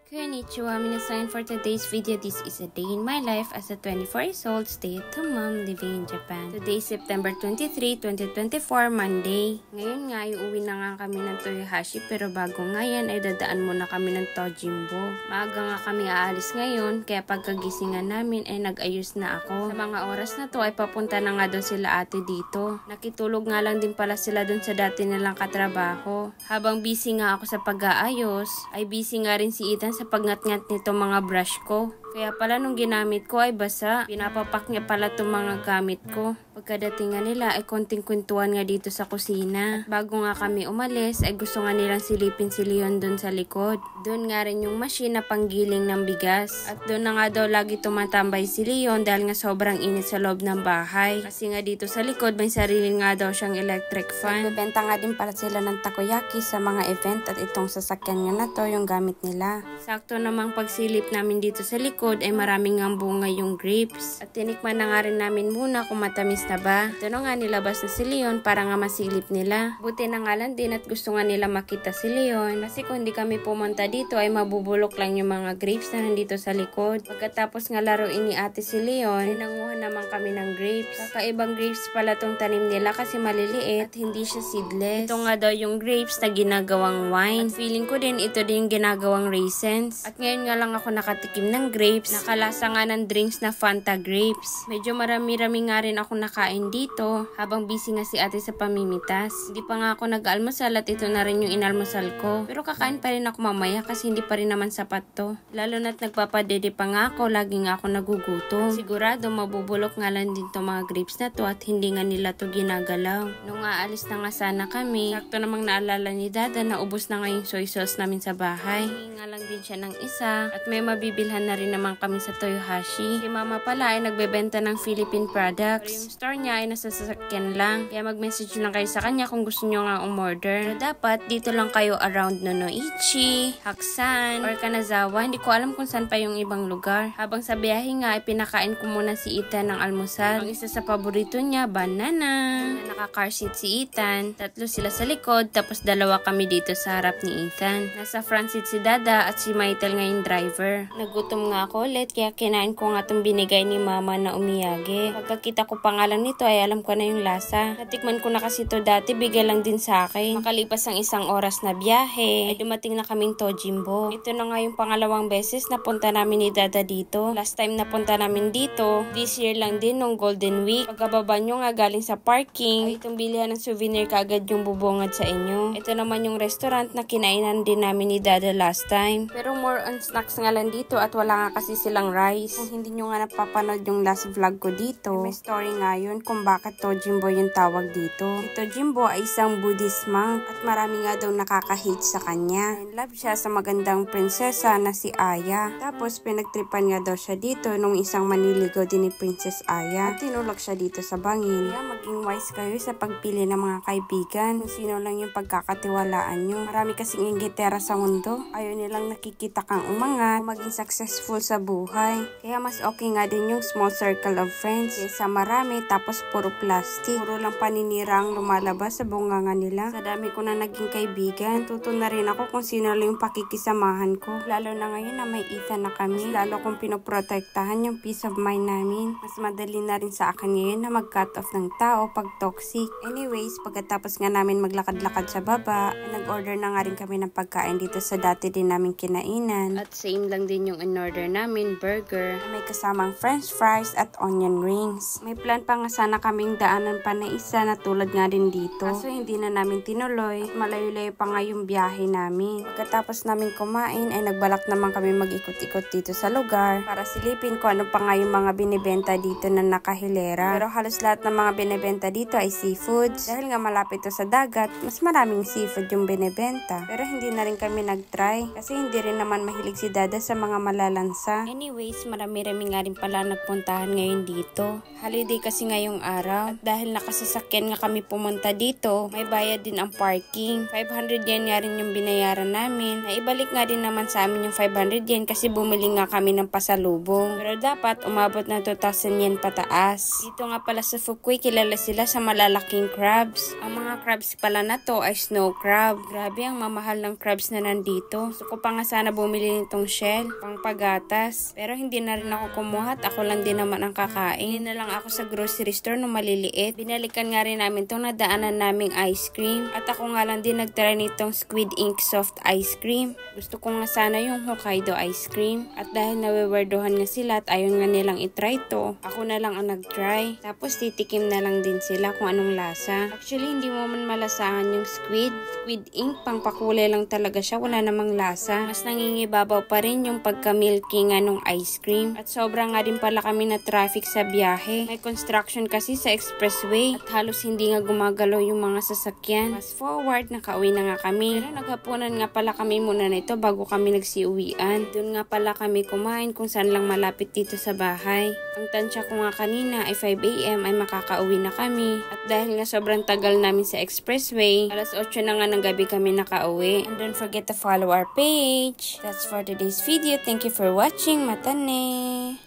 Konnichiwa minasan, for today's video, this is a day in my life as a 24 years old stay-at-home mom living in Japan. Today is September 23, 2024, Monday. Ngayon nga, uuwi na nga kami ng Toyohashi, pero bago nga yan ay dadaan muna kami ng Tojimbo. Maaga nga kami aalis ngayon, kaya pagkagisingan namin ay nag-ayos na ako. Sa mga oras na to ay papunta na nga doon sila ate dito. Nakitulog nga lang din pala sila doon sa dati nilang katrabaho. Habang busy nga ako sa pag-aayos, ay busy nga rin si Ethan sa pagngat-ngat nito mga brush ko. Kaya pala nung ginamit ko ay basa. Pinapapak niya pala itong mga gamit ko. Pagkadating nga nila ay konting kwentuhan nga dito sa kusina. At bago nga kami umalis ay gusto nga nilang silipin si Leon doon sa likod. Doon nga rin yung machine na panggiling ng bigas. At doon na nga daw lagi tumatambay si Leon dahil nga sobrang init sa loob ng bahay. Kasi nga dito sa likod may sarili nga daw siyang electric fan. Bebenta nga din pala sila ng takoyaki sa mga event at itong sasakyan nga na to yung gamit nila. Sakto namang pagsilip namin dito sa likod ay maraming nga bunga yung grapes. At tinikman na nga rin namin muna kung matamis na ba. Ito na nga nilabas na si Leon para nga masilip nila. Buti na nga lang din at gusto nga nila makita si Leon. Kasi kung hindi kami pumunta dito ay mabubulok lang yung mga grapes na nandito sa likod. Pagkatapos nga laruin ni ate si Leon, ay nanguha naman kami ng grapes. Kakaibang grapes pala tong tanim nila kasi maliliit at hindi siya seedless. Ito nga daw yung grapes na ginagawang wine. At feeling ko din ito din ginagawang raisins. At ngayon nga lang ako nakatikim ng grapes. Nakalasa nga ng drinks na Fanta grapes. Medyo marami-rami nga rin ako nakain dito habang busy nga si ate sa pamimitas. Hindi pa nga ako nag-almusal at ito na rin yung inalmusal ko. Pero kakain pa rin ako mamaya kasi hindi pa rin naman sapat to. Lalo na't nagpapadede pa nga ako, lagi nga ako nagugutom. Sigurado mabubulok nga lang din to mga grapes na to at hindi nga nila to ginagalaw. Nung aalis na nga sana kami, sakto namang naalala ni Dada na ubos na nga yung soy sauce namin sa bahay. Hingi nga lang din siya ng isa at may mabibilhan na rin naman kami sa Toyohashi. Si mama pala ay nagbebenta ng Philippine products. Pero yung store niya ay nasa sasakyan lang. Kaya mag-message lang kayo sa kanya kung gusto nyo nga umorder. Pero dapat dito lang kayo around Nonoichi, Haksan, or Kanazawa. Hindi ko alam kung saan pa yung ibang lugar. Habang sa biyahe nga ay pinakain ko muna si Ethan ng almusal. Ang isa sa paborito niya, banana. Naka-car seat si Ethan. Tatlo sila sa likod, tapos dalawa kami dito sa harap ni Ethan. Nasa front seat si Dada at si Maitel nga yung driver. Nagutom nga ako ulit kaya kinain ko nga itong binigay ni mama na umiyage. Pagkakita ko pangalan nito ay alam ko na yung lasa. Natikman ko na kasi ito dati, bigay lang din sa akin. Makalipas ang isang oras na biyahe ay dumating na kaming Tojimbo. Ito na nga yung pangalawang beses na punta namin ni Dada dito. Last time na punta namin dito, this year lang din nung Golden Week. Pagkababa nyo nga galing sa parking, ay itong bilihan ng souvenir kaagad yung bubungad sa inyo. Ito naman yung restaurant na kinainan din namin ni Dada last time. Pero more on snacks nga lang dito at wala nga kasi silang rice. Kung hindi nyo nga napapanood yung last vlog ko dito, may story nga yun kung bakit Tojimbo yung tawag dito. Si Tojimbo ay isang Buddhist monk at marami nga daw nakaka-hate sa kanya. In love siya sa magandang prinsesa na si Aya. Tapos pinagtripan nga daw siya dito nung isang maniligaw din ni Princess Aya at tinulak siya dito sa bangin. Kaya maging wise kayo sa pagpili ng mga kaibigan. Kung sino lang yung pagkakatiwalaan nyo. Marami kasing inggitera sa mundo. Ayaw nilang nakikita kang umangat o maging successful sa buhay. Kaya mas okay nga din yung small circle of friends kaysa marami tapos puro plastic. Puro lang paninira ang lumalabas sa bunganga nila. Sa dami ko na naging kaibigan, tuto na rin ako kung sino lang yung pakikisamahan ko. Lalo na ngayon na may Ethan na kami. Mas lalo kong pinoprotektahan yung peace of mind namin. Mas madali na rin sa akin ngayon na mag-cut off ng tao pag toxic. Anyways, pagkatapos nga namin maglakad-lakad sa baba, nag-order na nga rin kami ng pagkain dito sa dati din namin kinainan. At same lang din yung in-order namin, burger. May kasamang french fries at onion rings. May plan pa nga sana kaming daanan pa na isa na tulad nga din dito. Kaso hindi na namin tinuloy. Malayo-layo pa nga yung biyahe namin. Pagkatapos namin kumain ay nagbalak naman kami mag-ikot-ikot dito sa lugar para silipin ko ano pa nga yung mga binibenta dito na nakahilera. Pero halos lahat ng mga binibenta dito ay seafoods. Dahil nga malapit to sa dagat, mas maraming seafood yung binibenta. Pero hindi na rin kami nag-try kasi hindi rin naman mahilig si Dada sa mga malalansa. lasa. Anyways, marami-rami nga rin pala nagpuntahan ngayon dito. Holiday kasi ngayong araw. At dahil nakasasakyan nga kami pumunta dito, may bayad din ang parking. 500 yen nga rin yung binayaran namin. Naibalik nga din naman sa amin yung 500 yen kasi bumili nga kami ng pasalubong. Pero dapat umabot na 2,000 yen pataas. Dito nga pala sa Fukui, kilala sila sa malalaking crabs. Ang mga crabs pala na to ay snow crab. Grabe ang mamahal ng crabs na nandito. Gusto ko pa nga sana bumili nitong shell, pang pagatas. Pero hindi na rin ako kumuha at ako lang din naman ang kakain. Hindi na lang ako sa grocery store nung maliliit. Binalikan nga rin namin itong nadaanan naming ice cream. At ako nga lang din nagtry nitong Squid Ink soft ice cream. Gusto ko nga sana yung Hokkaido ice cream. At dahil nawewerdohan nga sila at ayaw nga nilang itry to, ako na lang ang nagtry. Tapos titikim na lang din sila kung anong lasa. Actually, hindi mo man malasahan yung squid ink, pang pakulay lang talaga siya, wala namang lasa. Mas nangingibabaw pa rin yung pagka-milky nga nung ice cream. At sobra nga din pala kami na traffic sa biyahe. May construction kasi sa expressway at halos hindi nga gumagalaw yung mga sasakyan. Fast forward, nakauwi na nga kami. Pero naghapunan nga pala kami muna nito bago kami nagsiuwian. Doon nga pala kami kumain kung saan lang malapit dito sa bahay. Ang tansya ko nga kanina ay 5 AM ay makakauwi na kami. At dahil nga sobrang tagal namin sa expressway, alas 8 na nga ng gabi kami nakauwi. And don't forget to follow our page. That's for today's video. Thank you for watching. Matane!